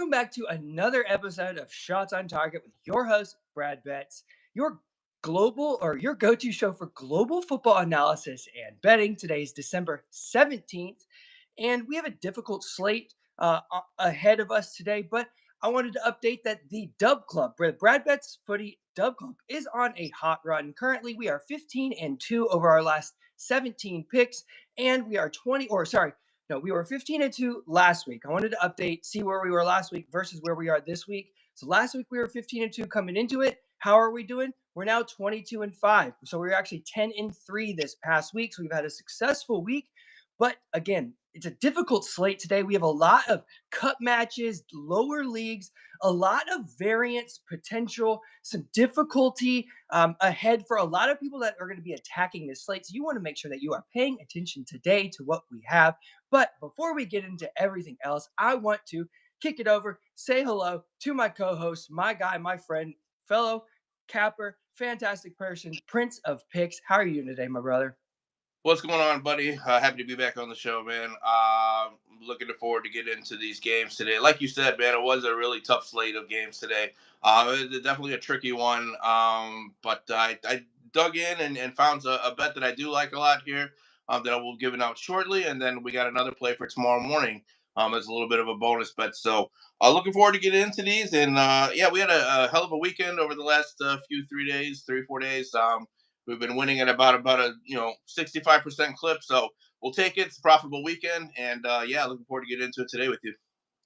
Welcome back to another episode of Shots on Target with your host, Brad Betts, your your go-to show for global football analysis and betting. Today is December 17th, and we have a difficult slate ahead of us today, but I wanted to update that the Dub Club, Brad Betts Footy Dub Club, is on a hot run. Currently, we are 15-2 over our last 17 picks, and we are 20, or sorry, no, we were 15-2 last week. I wanted to update, see where we were last week versus where we are this week. So last week we were 15-2 coming into it. How are we doing? We're now 22-5. So we're actually 10-3 this past week. So we've had a successful week. But again, it's a difficult slate today. We have a lot of cup matches, lower leagues, a lot of variance potential, some difficulty ahead for a lot of people that are going to be attacking this slate. So you want to make sure that you are paying attention today to what we have. But before we get into everything else, I want to kick it over, say hello to my co-host, my guy, my friend, fellow capper, fantastic person, Prince of Picks. How are you today, my brother? What's going on, buddy? Happy to be back on the show, man. Looking forward to get into these games today. Like you said, man, it was a really tough slate of games today. It's definitely a tricky one. But I dug in and found a bet that I do like a lot here that I will give it out shortly. And then we got another play for tomorrow morning as a little bit of a bonus bet. So looking forward to getting into these. And yeah, we had a hell of a weekend over the last few 3 days, 3 4 days. We've been winning at about a 65% clip, so we'll take it. It's a profitable weekend, and yeah, looking forward to get into it today with you.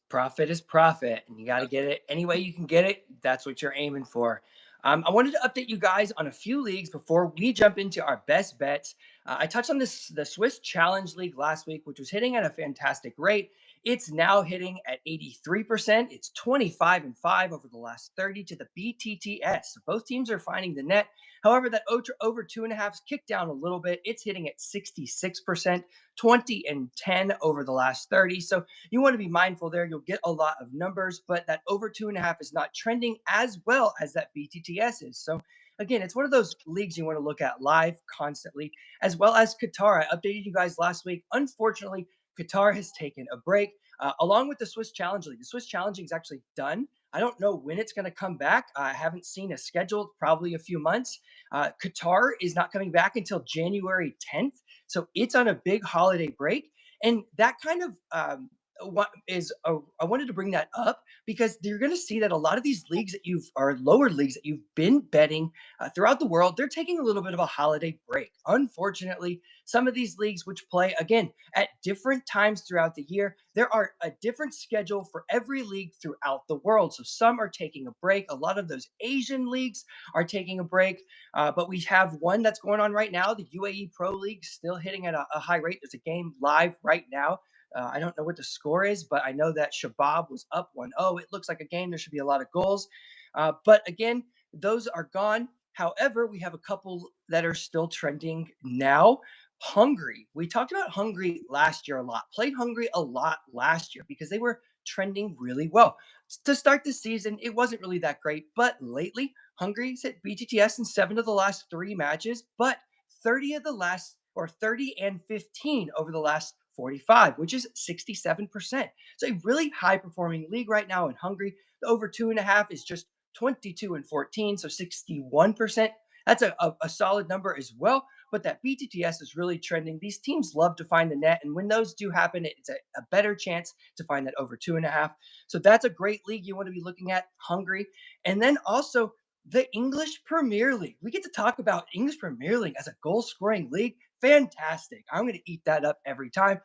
Profit is profit, and you got to get it any way you can get it. That's what you're aiming for. I wanted to update you guys on a few leagues before we jump into our best bets. I touched on the Swiss Challenge League last week, which was hitting at a fantastic rate. It's now hitting at 83%. It's 25-5 over the last 30 to the BTTS. So both teams are finding the net. However, that over 2.5 kicked down a little bit. It's hitting at 66%, 20-10 over the last 30. So you want to be mindful there. You'll get a lot of numbers, but that over 2.5 is not trending as well as that BTTS is. So again, it's one of those leagues you want to look at live constantly, as well as Qatar. I updated you guys last week. Unfortunately, Qatar has taken a break along with the Swiss Challenge League. The Swiss Challenge League is actually done. I don't know when it's going to come back. I haven't seen a schedule, probably a few months. Qatar is not coming back until January 10th. So it's on a big holiday break. And that kind of what is I wanted to bring that up because you're going to see that a lot of these leagues that are lower leagues that you've been betting throughout the world, they're taking a little bit of a holiday break. Unfortunately, some of these leagues which play again at different times throughout the year, there are a different schedule for every league throughout the world. So some are taking a break. A lot of those Asian leagues are taking a break, but we have one that's going on right now. The UAE Pro League still hitting at a high rate. There's a game live right now. I don't know what the score is, but I know that Shabab was up 1-0. It looks like a game. There should be a lot of goals. But again, those are gone. However, we have a couple that are still trending now. Hungary. We talked about Hungary last year a lot. Played Hungary a lot last year because they were trending really well. To start the season, it wasn't really that great. But lately, Hungary's hit BTTS in 7 of the last 3 matches, but 30 of the last, or 30-15 over the last 45, which is 67%. So a really high performing league right now in Hungary. The over 2.5 is just 22-14, so 61%. That's a solid number as well. But that BTTS is really trending. These teams love to find the net, and when those do happen, it's a better chance to find that over 2.5. So that's a great league you want to be looking at, Hungary. And then also the English Premier League. We get to talk about English Premier League as a goal scoring league. Fantastic. I'm going to eat that up every time.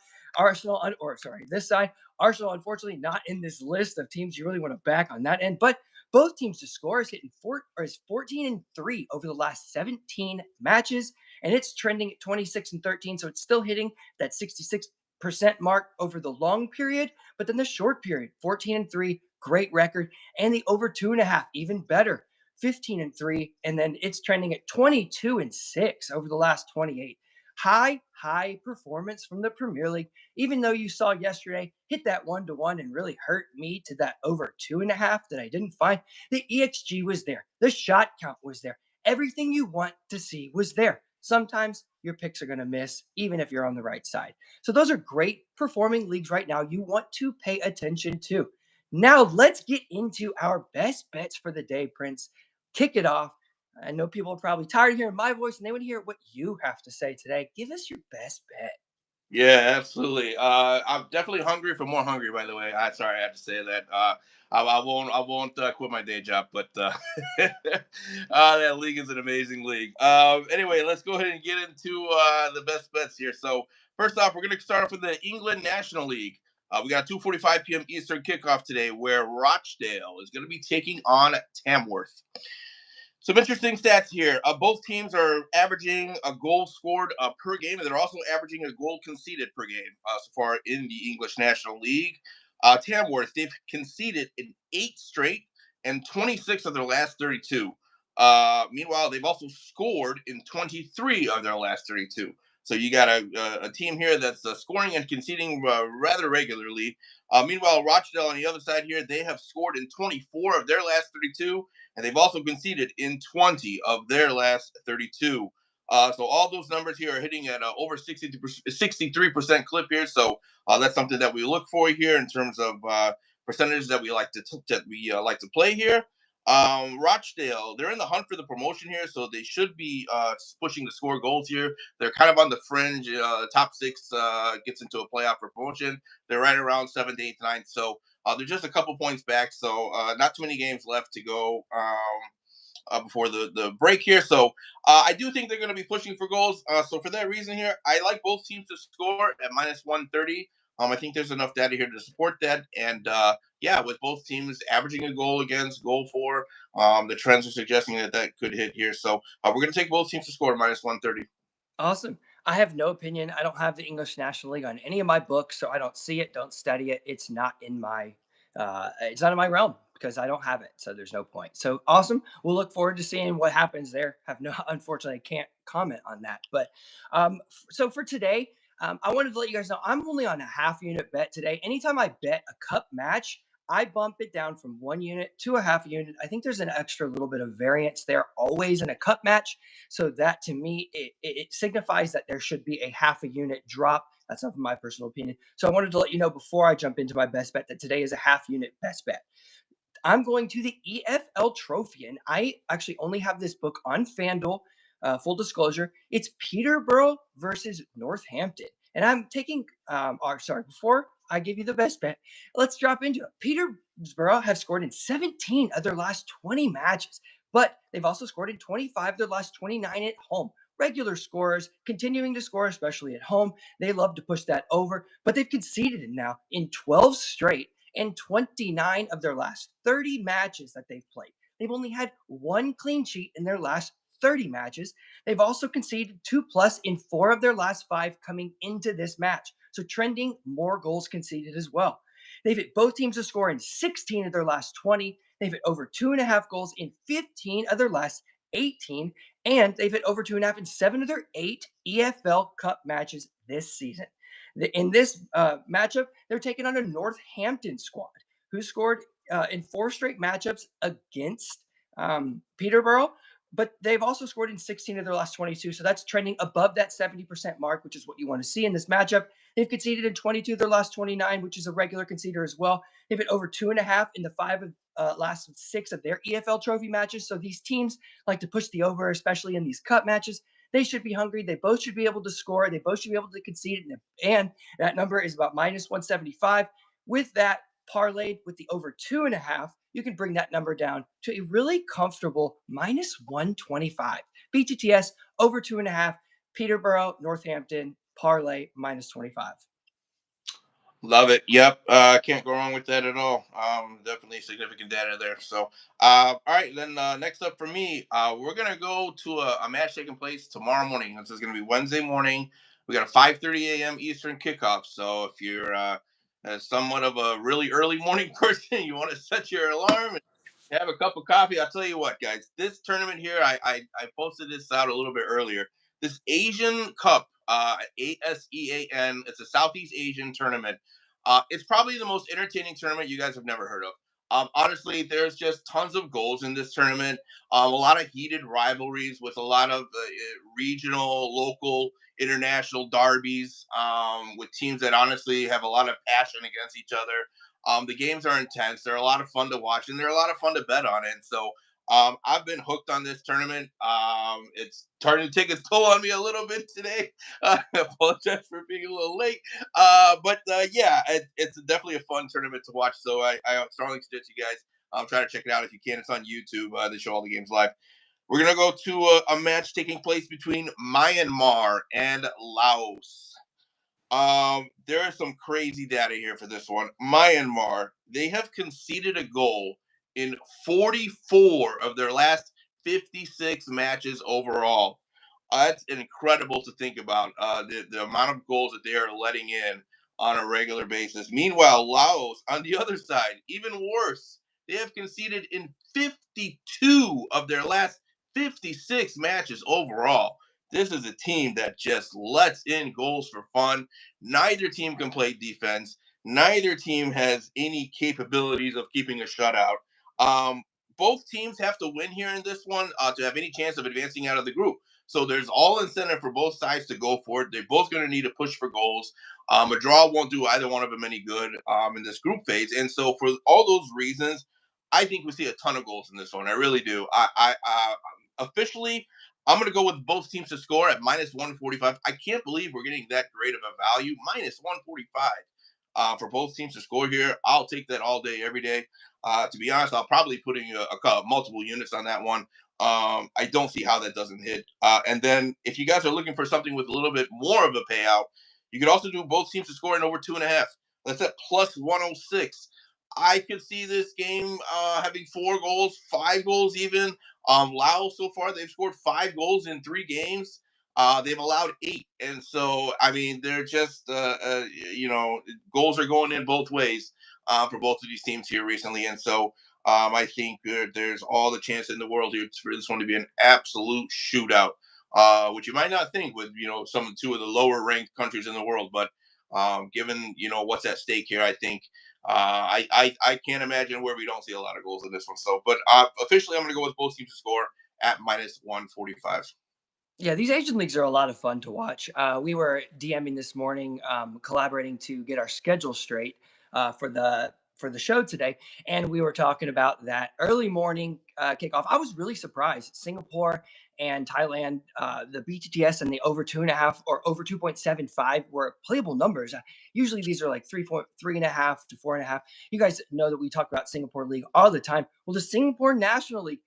This side, Arsenal, unfortunately, not in this list of teams you really want to back on that end, but both teams to score is hitting 14-3 over the last 17 matches, and it's trending at 26-13. So it's still hitting that 66% mark over the long period, but then the short period, 14-3, great record, and the over 2.5, even better. 15-3, and then it's trending at 22-6 over the last 28. High performance from the Premier League, even though you saw yesterday hit that 1-1 and really hurt me to that over 2.5 that I didn't find. The EXG was there, the shot count was there, everything you want to see was there. Sometimes your picks are going to miss, even if you're on the right side. So those are great performing leagues right now you want to pay attention to. Now let's get into our best bets for the day, Prince. Kick it off. I know people are probably tired of hearing my voice and they want to hear what you have to say today. Give us your best bet. Yeah, absolutely. I'm definitely hungry for more hungry. By the way, I sorry I had to say that. I won't quit my day job, but that league is an amazing league. Anyway, let's go ahead and get into the best bets here. So first off, we're going to start off with the England National League. We got 2:45 p.m. Eastern kickoff today, where Rochdale is going to be taking on Tamworth. Some interesting stats here. Both teams are averaging a goal scored per game, and they're also averaging a goal conceded per game so far in the English National League. Tamworth, they've conceded in 8 straight and 26 of their last 32. Meanwhile, they've also scored in 23 of their last 32. So you got a team here that's scoring and conceding rather regularly. Meanwhile, Rochdale on the other side here, they have scored in 24 of their last 32, and they've also conceded in 20 of their last 32. So all those numbers here are hitting at over 63% clip here. So that's something that we look for here in terms of percentages that we like to play here. Rochdale, they're in the hunt for the promotion here, so they should be pushing to score goals here. They're kind of on the fringe. Top six gets into a playoff for promotion. They're right around seventh, eighth, ninth. So they're just a couple points back, so not too many games left to go before the break here. So I do think they're going to be pushing for goals. So for that reason here, I like both teams to score at minus 130. I think there's enough data here to support that. And yeah, with both teams averaging a goal against, goal for, the trends are suggesting that that could hit here. So we're going to take both teams to score at minus 130. Awesome. I have no opinion. I don't have the English National League on any of my books, so I don't see it, don't study it. It's not in my realm because I don't have it. So there's no point. So awesome. We'll look forward to seeing what happens there. Have no unfortunately I can't comment on that. But so for today, I wanted to let you guys know I'm only on a half unit bet today. Anytime I bet a cup match, I bump it down from 1 unit to a half unit. I think there's an extra little bit of variance there always in a cup match. So that to me, it signifies that there should be a half a unit drop. That's not my personal opinion. So I wanted to let you know before I jump into my best bet that today is a half unit best bet. I'm going to the EFL Trophy, and I actually only have this book on FanDuel. Full disclosure, it's Peterborough versus Northampton, and I'm taking. Before I give you the best bet, let's drop into it. Peterborough have scored in 17 of their last 20 matches, but they've also scored in 25 of their last 29 at home. Regular scorers continuing to score, especially at home. They love to push that over, but they've conceded it now in 12 straight in 29 of their last 30 matches that they've played. They've only had one clean sheet in their last 30 matches. They've also conceded 2+ in 4 of their last 5 coming into this match. So trending more goals conceded as well. They've hit both teams to score in 16 of their last 20. They've hit over 2.5 goals in 15 of their last 18. And they've hit over 2.5 in 7 of their 8 EFL Cup matches this season. In this matchup, they're taking on a Northampton squad who scored in 4 straight matchups against Peterborough, but they've also scored in 16 of their last 22. So that's trending above that 70% mark, which is what you want to see in this matchup. They've conceded in 22 of their last 29, which is a regular conceder as well. They've hit over 2.5 in the last 6 of their EFL trophy matches. So these teams like to push the over, especially in these cup matches. They should be hungry. They both should be able to score. They both should be able to concede. And that number is about minus 175. With that parlayed with the over 2.5, you can bring that number down to a really comfortable minus 125. BTTS over 2.5. Peterborough, Northampton, parlay minus 25. Love it. Yep. Can't go wrong with that at all. Definitely significant data there. So, all right. Then next up for me, we're gonna go to a match taking place tomorrow morning. This is gonna be Wednesday morning. We got a 5:30 a.m. Eastern kickoff. So if you're somewhat of a really early morning person, you want to set your alarm and have a cup of coffee. I'll tell you what, guys. This tournament here, I posted this out a little bit earlier. This Asian Cup, ASEAN. It's a Southeast Asian tournament. It's probably the most entertaining tournament you guys have never heard of. Honestly, there's just tons of goals in this tournament. A lot of heated rivalries with a lot of regional, local, international derbies with teams that honestly have a lot of passion against each other. The games are intense. They're a lot of fun to watch, and they're a lot of fun to bet on. And so I've been hooked on this tournament. It's starting to take its toll on me a little bit today. I apologize for being a little late. But yeah, it's definitely a fun tournament to watch. So I strongly suggest you guys try to check it out if you can. It's on YouTube. They show all the games live. We're going to go to a match taking place between Myanmar and Laos. There is some crazy data here for this one. Myanmar, they have conceded a goal in 44 of their last 56 matches overall. That's incredible to think about. The amount of goals that they are letting in on a regular basis. Meanwhile, Laos, on the other side, even worse, they have conceded in 52 of their last 56 matches overall. This is a team that just lets in goals for fun. Neither team can play defense. Neither team has any capabilities of keeping a shutout. Um, both teams have to win here in this one to have any chance of advancing out of the group. So there's all incentive for both sides to go for it. They're both going to need to push for goals. A draw won't do either one of them any good in this group phase. And so for all those reasons, I think we see a ton of goals in this one. I really do. Officially, I'm going to go with both teams to score at minus 145. I can't believe we're getting that great of a value. Minus 145 for both teams to score here. I'll take that all day, every day. To be honest, I'll probably put in multiple units on that one. I don't see how that doesn't hit. And then if you guys are looking for something with a little bit more of a payout, you could also do both teams to score in over 2.5. That's at plus 106. I could see this game having 4 goals, 5 goals even. Laos so far they've scored 5 goals in 3 games. They've allowed 8, and so I mean they're just goals are going in both ways for both of these teams here recently, and so I think there's all the chance in the world here for this one to be an absolute shootout, which you might not think with some 2 of the lower ranked countries in the world, but given what's at stake here, I think I can't imagine where we don't see a lot of goals in this one. So, but officially, I'm going to go with both teams to score at minus 145. Yeah, these Asian leagues are a lot of fun to watch. We were DMing this morning, collaborating to get our schedule straight for the show today, and we were talking about that early morning kickoff. I was really surprised. Singapore and Thailand, the BTTS and the over 2.5 or over 2.75 were playable numbers. Usually these are like 3.5 to 4.5. You guys know that we talk about Singapore League all the time. Well, the Singapore National League,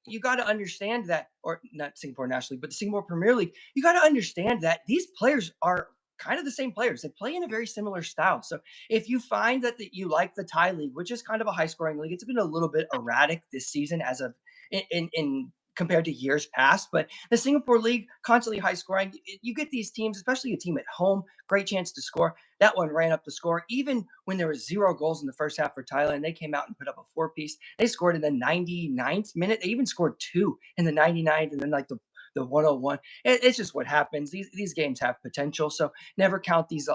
you got to understand that, or not Singapore National League, but the Singapore Premier League, you got to understand that these players are kind of the same players. They play in a very similar style. So if you find that you like the Thai league, which is kind of a high scoring league, it's been a little bit erratic this season as of in compared to years past. But the Singapore League, constantly high scoring. You get these teams, especially a team at home, great chance to score. That one ran up the score. Even when there was 0 goals in the first half for Thailand, they came out and put up a 4-piece. They scored in the 99th minute. They even scored 2 in the 99th, and then like the 101. It's just what happens. These games have potential, so never count these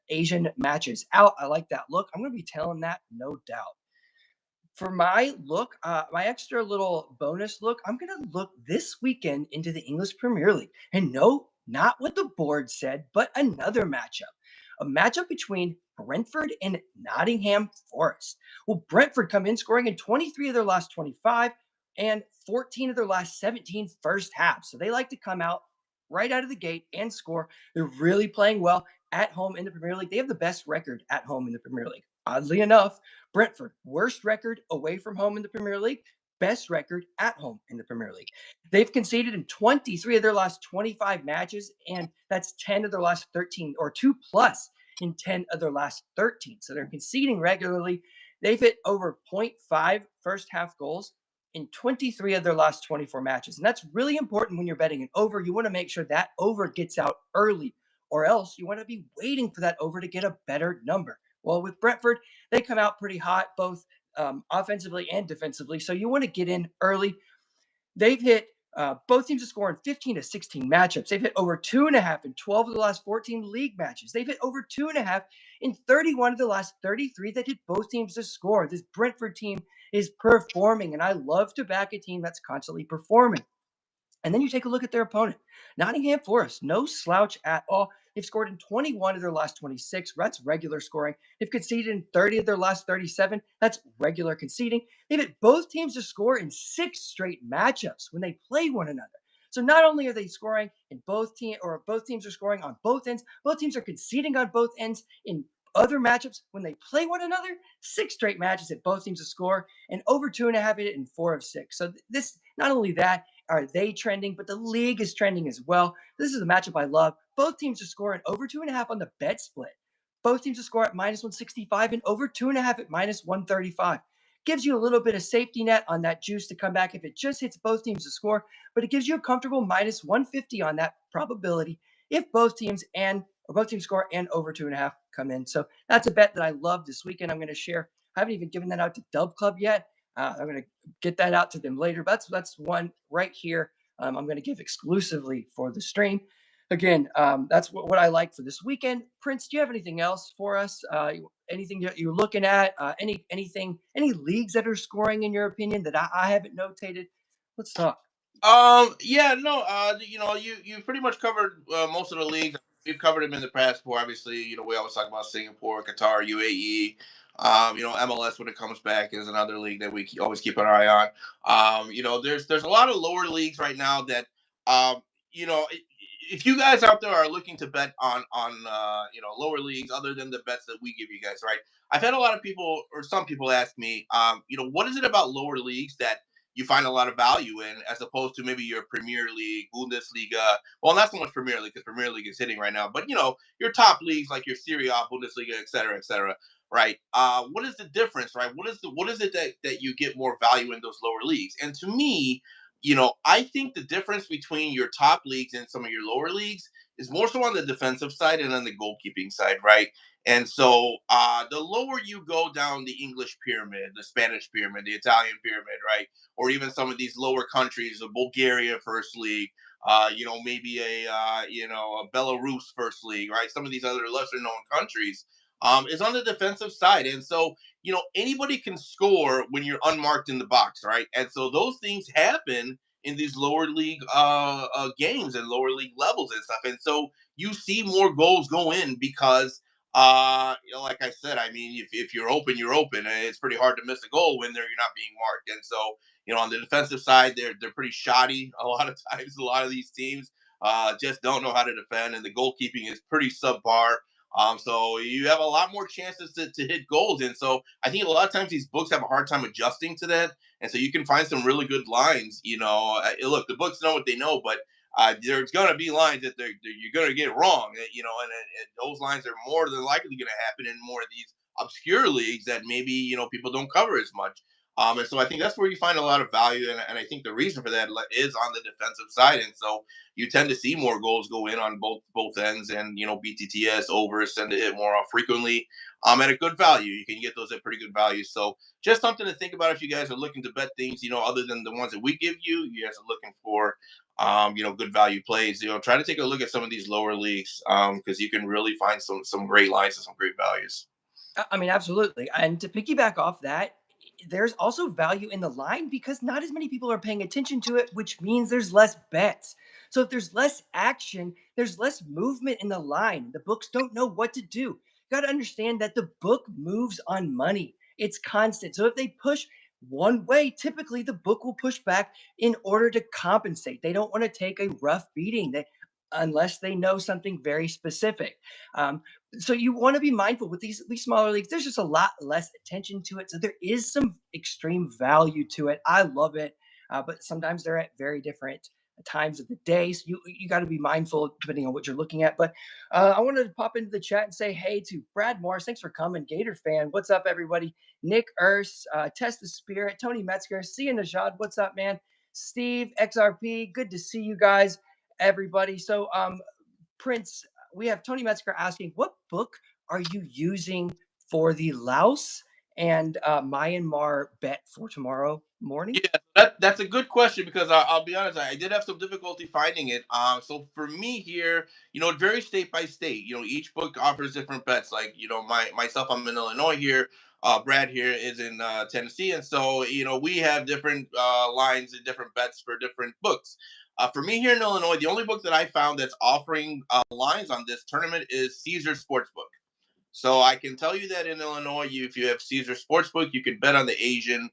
Asian matches out. I like that look. I'm going to be telling that, no doubt. For my look, my extra little bonus look, I'm going to look this weekend into the English Premier League. And no, not what the board said, but another matchup. A matchup between Brentford and Nottingham Forest. Well, Brentford come in scoring in 23 of their last 25 and 14 of their last 17 first half. So they like to come out right out of the gate and score. They're really playing well at home in the Premier League. They have the best record at home in the Premier League. Oddly enough, Brentford, worst record away from home in the Premier League, best record at home in the Premier League. They've conceded in 23 of their last 25 matches, and that's 10 of their last 13, or 2 plus in 10 of their last 13. So they're conceding regularly. They've hit over 0.5 first half goals in 23 of their last 24 matches. And that's really important when you're betting an over. You want to make sure that over gets out early, or else you want to be waiting for that over to get a better number. Well, with Brentford, they come out pretty hot, both offensively and defensively. So you want to get in early. They've hit both teams have scored in 15 to 16 matchups. They've hit over 2.5 in 12 of the last 14 league matches. They've hit over 2.5 in 31 of the last 33 that hit both teams to score. This Brentford team is performing, and I love to back a team that's constantly performing. And then you take a look at their opponent, Nottingham Forest, no slouch at all. They've scored in 21 of their last 26. That's regular scoring. They've conceded in 30 of their last 37. That's regular conceding. They've hit both teams to score in 6 straight matchups when they play one another. So not only are they scoring in both teams are scoring on both ends, both teams are conceding on both ends in other matchups when they play one another. 6 straight matches that both teams to score, and over 2.5 hit it in 4 of 6. So this not only that are they trending, but the league is trending as well. This is a matchup I love. Both teams to score and over 2.5 on the bet split. Both teams to score at minus 165 and over 2.5 at minus 135. Gives you a little bit of safety net on that juice to come back if it just hits both teams to score, but it gives you a comfortable minus 150 on that probability if both teams score and over 2.5 come in. So that's a bet that I love this weekend. I'm going to share. I haven't even given that out to Dub Club yet. I'm going to get that out to them later. But that's one right here. I'm going to give exclusively for the stream. Again, that's what I like for this weekend. Prince, do you have anything else for us? Anything that you're looking at? Any leagues that are scoring in your opinion that I haven't notated? Let's talk. Yeah, no, you pretty much covered most of the leagues. We've covered them in the past before. Obviously, we always talk about Singapore, Qatar, UAE. MLS when it comes back is another league that we always keep an eye on. There's a lot of lower leagues right now that, um, you know, i- if you guys out there are looking to bet on lower leagues other than the bets that we give you guys, right? I've had a lot of people or some people ask me, what is it about lower leagues that you find a lot of value in, as opposed to maybe your Premier League, Bundesliga. Well, not so much Premier League because Premier League is hitting right now, but your top leagues like your Serie A, Bundesliga, et cetera, right? What is the difference, right? What is it that you get more value in those lower leagues? And to me, I think the difference between your top leagues and some of your lower leagues is more so on the defensive side and on the goalkeeping side, right? And so the lower you go down the English pyramid, the Spanish pyramid, the Italian pyramid, right? Or even some of these lower countries, the Bulgaria first league, maybe a Belarus first league, right? Some of these other lesser known countries is on the defensive side, and so anybody can score when you're unmarked in the box, right? And so those things happen in these lower league games and lower league levels and stuff, and so you see more goals go in because like I said, I mean, if you're open, you're open. And it's pretty hard to miss a goal when you're not being marked. And so, on the defensive side, they're pretty shoddy a lot of times. A lot of these teams just don't know how to defend, and the goalkeeping is pretty subpar. So you have a lot more chances to hit goals, and so I think a lot of times these books have a hard time adjusting to that, and so you can find some really good lines. Look, the books know what they know, but there's going to be lines that you're going to get wrong, and those lines are more than likely going to happen in more of these obscure leagues that maybe people don't cover as much. And so I think that's where you find a lot of value, and I think the reason for that is on the defensive side, and so you tend to see more goals go in on both ends, and BTTS overs tend to hit more frequently. At a good value, you can get those at pretty good value. So just something to think about if you guys are looking to bet things, other than the ones that we give you. You guys are looking for good value plays. Try to take a look at some of these lower leagues because you can really find some great lines and some great values. I mean, absolutely. And to piggyback off that, there's also value in the line because not as many people are paying attention to it, which means there's less bets. So if there's less action, there's less movement in the line. The books don't know what to do. You got to understand that the book moves on money. It's constant. So if they push one way, typically the book will push back in order to compensate. They don't want to take a rough beating unless they know something very specific. So you want to be mindful with these smaller leagues. There's just a lot less attention to it, so there is some extreme value to it. I love it, but sometimes they're at very different times of the day. So you got to be mindful depending on what you're looking at. But I wanted to pop into the chat and say hey to Brad Morris. Thanks for coming, Gator fan. What's up, everybody? Nick Urs, Test the Spirit, Tony Metzger, see you, Najad. What's up, man? Steve XRP. Good to see you guys, everybody. So Prince, we have Tony Metzger asking, what book are you using for the Laos and Myanmar bet for tomorrow morning? Yeah, that's a good question because I'll be honest, I did have some difficulty finding it. So for me here, it varies state by state. Each book offers different bets. Like, myself, I'm in Illinois here. Brad here is in Tennessee, and so we have different lines and different bets for different books. For me here in Illinois, the only book that I found that's offering lines on this tournament is Caesar Sportsbook. So I can tell you that in Illinois, if you have Caesar Sportsbook, you can bet on the Asian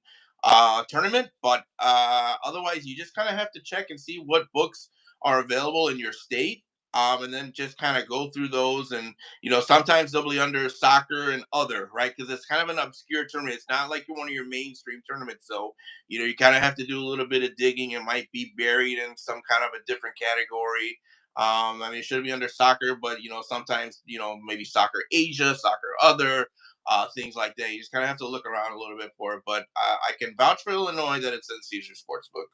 tournament. But otherwise, you just kind of have to check and see what books are available in your state. And then just kind of go through those. And, sometimes they'll be under soccer and other, right? Because it's kind of an obscure tournament. It's not like one of your mainstream tournaments. So, you kind of have to do a little bit of digging. It might be buried in some kind of a different category. I mean, it should be under soccer, but sometimes maybe soccer Asia, soccer other, things like that. You just kind of have to look around a little bit for it. But I can vouch for Illinois that it's in Caesar Sportsbook.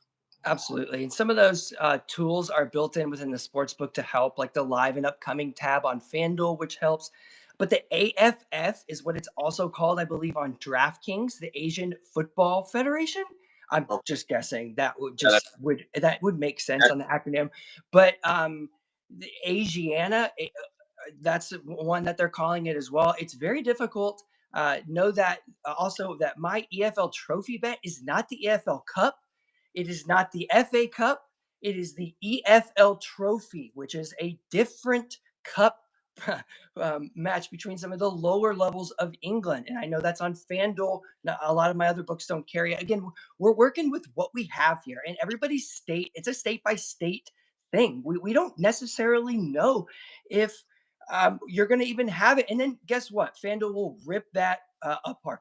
Absolutely. And some of those tools are built in within the sports book to help, like the live and upcoming tab on FanDuel, which helps. But the AFF is what it's also called, I believe, on DraftKings, the Asian Football Federation. I'm Okay. just guessing that would Yeah, make sense on the acronym. But the Asiana, that's one that they're calling it as well. It's very difficult. Know that also that my EFL trophy bet is not the EFL Cup. It is not the FA Cup. It is the EFL Trophy, which is a different cup match between some of the lower levels of England. And I know that's on FanDuel. Now, a lot of my other books don't carry it. Again, we're working with what we have here, and everybody's state, it's a state by state thing. We don't necessarily know if you're going to even have it. And then guess what? FanDuel will rip that apart.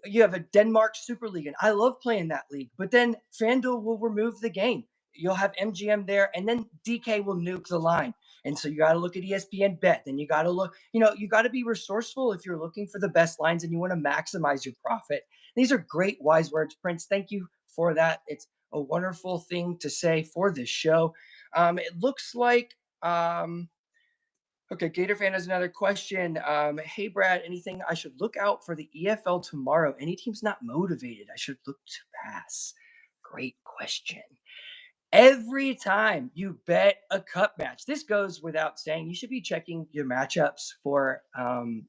You have a Denmark Super League, and I love playing that league. But then FanDuel will remove the game. You'll have MGM there, and then DK will nuke the line. And so you got to look at ESPN Bet. Then you got to look, you got to be resourceful if you're looking for the best lines and you want to maximize your profit. These are great wise words, Prince. Thank you for that. It's a wonderful thing to say for this show. It looks like okay, Gator fan has another question. Hey, Brad, anything I should look out for the EFL tomorrow? Any teams not motivated I should look to pass? Great question. Every time you bet a cup match, this goes without saying, you should be checking your matchups for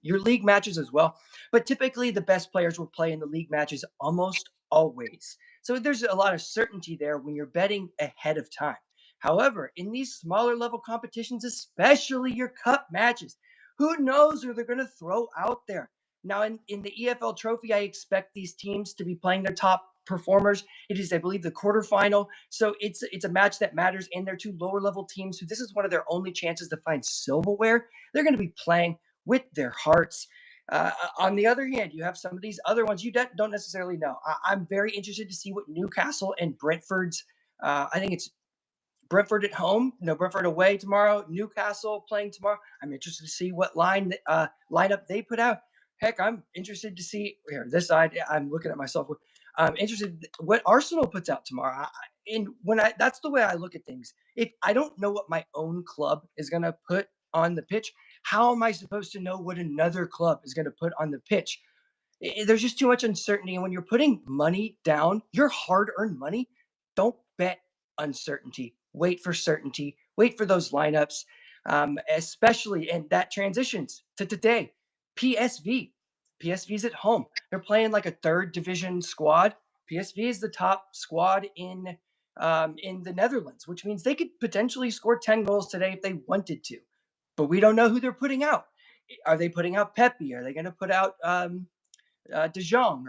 your league matches as well. But typically, the best players will play in the league matches almost always. So there's a lot of certainty there when you're betting ahead of time. However, in these smaller level competitions, especially your cup matches, who knows who they're going to throw out there? Now, in the EFL Trophy, I expect these teams to be playing their top performers. It is, I believe, the quarterfinal. So it's a match that matters, and they're two lower level teams who this is one of their only chances to find silverware. They're going to be playing with their hearts. On the other hand, you have some of these other ones you don't necessarily know. I'm very interested to see what Newcastle and Brentford's. I think it's Brentford at home, no Brentford away tomorrow. Newcastle playing tomorrow. I'm interested to see what lineup they put out. Heck, I'm interested to see here this side. I'm looking at myself. I'm interested what Arsenal puts out tomorrow. And that's the way I look at things. If I don't know what my own club is going to put on the pitch, how am I supposed to know what another club is going to put on the pitch? There's just too much uncertainty. And when you're putting money down, your hard earned money, don't bet uncertainty. Wait for certainty. Wait for those lineups, especially, and that transitions to today. PSV. PSV's at home. They're playing like a third division squad. PSV is the top squad in the Netherlands, which means they could potentially score 10 goals today if they wanted to. But we don't know who they're putting out. Are they putting out Pepe? Are they going to put out De Jong?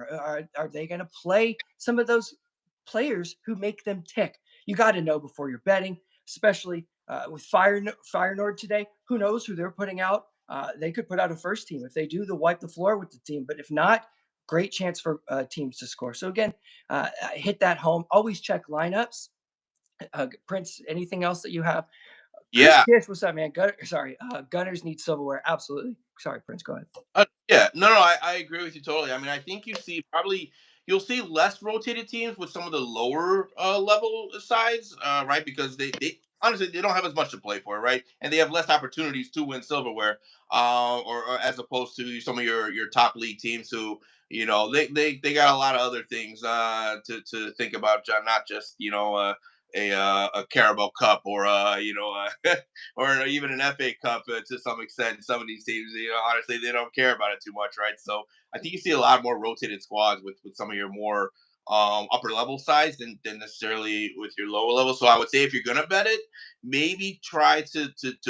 Are they going to play some of those players who make them tick? You got to know before you're betting, especially with Feyenoord today. Who knows who they're putting out? They could put out a first team. If they do, they'll wipe the floor with the team. But if not, great chance for teams to score. So again, hit that home. Always check lineups. Prince, anything else that you have? Chris Yeah. Kish, what's up, man? Gunners need silverware. Absolutely. Sorry, Prince. Go ahead. Yeah, no, I agree with you totally. I mean, I think you'll see less rotated teams with some of the lower level sides, right? Because they honestly they don't have as much to play for, right? And they have less opportunities to win silverware, or as opposed to some of your top league teams who they got a lot of other things to think about, John, not just a Carabao Cup or or even an FA Cup to some extent. Some of these teams, honestly, they don't care about it too much, right? So I think you see a lot more rotated squads with some of your more upper level sides than necessarily with your lower level. So I would say if you're gonna bet it, maybe try to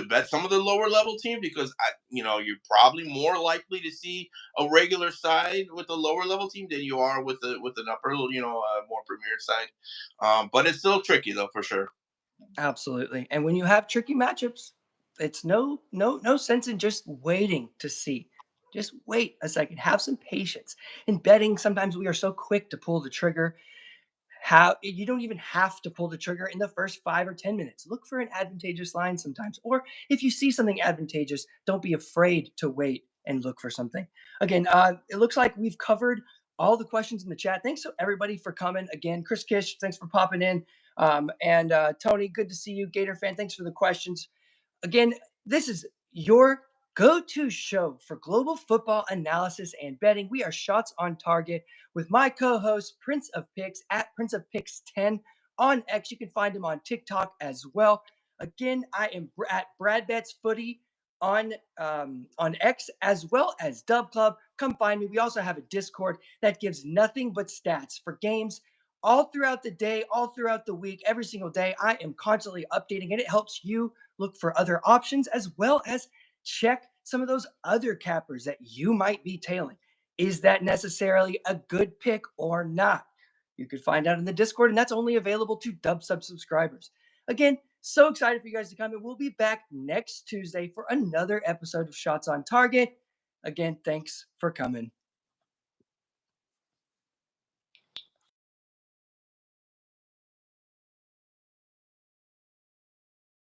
bet some of the lower level team because you're probably more likely to see a regular side with a lower level team than you are with an upper more premier side. But it's still tricky though for sure. Absolutely. And when you have tricky matchups, it's no sense in just waiting to see. Just wait a second. Have some patience. In betting, sometimes we are so quick to pull the trigger. How you don't even have to pull the trigger in the first 5 or 10 minutes. Look for an advantageous line sometimes. Or if you see something advantageous, don't be afraid to wait and look for something. Again, it looks like we've covered all the questions in the chat. Thanks to everybody for coming. Again, Chris Kish, thanks for popping in. And Tony, good to see you. Gator fan, thanks for the questions. Again, this is your go to show for global football analysis and betting. We are Shots on Target with my co host, Prince of Picks, at Prince of Picks 10 on X. You can find him on TikTok as well. Again, I am at Brad Betts Footy on X as well as Dub Club. Come find me. We also have a Discord that gives nothing but stats for games all throughout the day, all throughout the week, every single day. I am constantly updating and it helps you look for other options as well as check some of those other cappers that you might be tailing. Is that necessarily a good pick or not? You could find out in the Discord, and that's only available to Dub Sub subscribers. Again, so excited for you guys to come, and we'll be back next Tuesday for another episode of Shots on Target. Again, thanks for coming.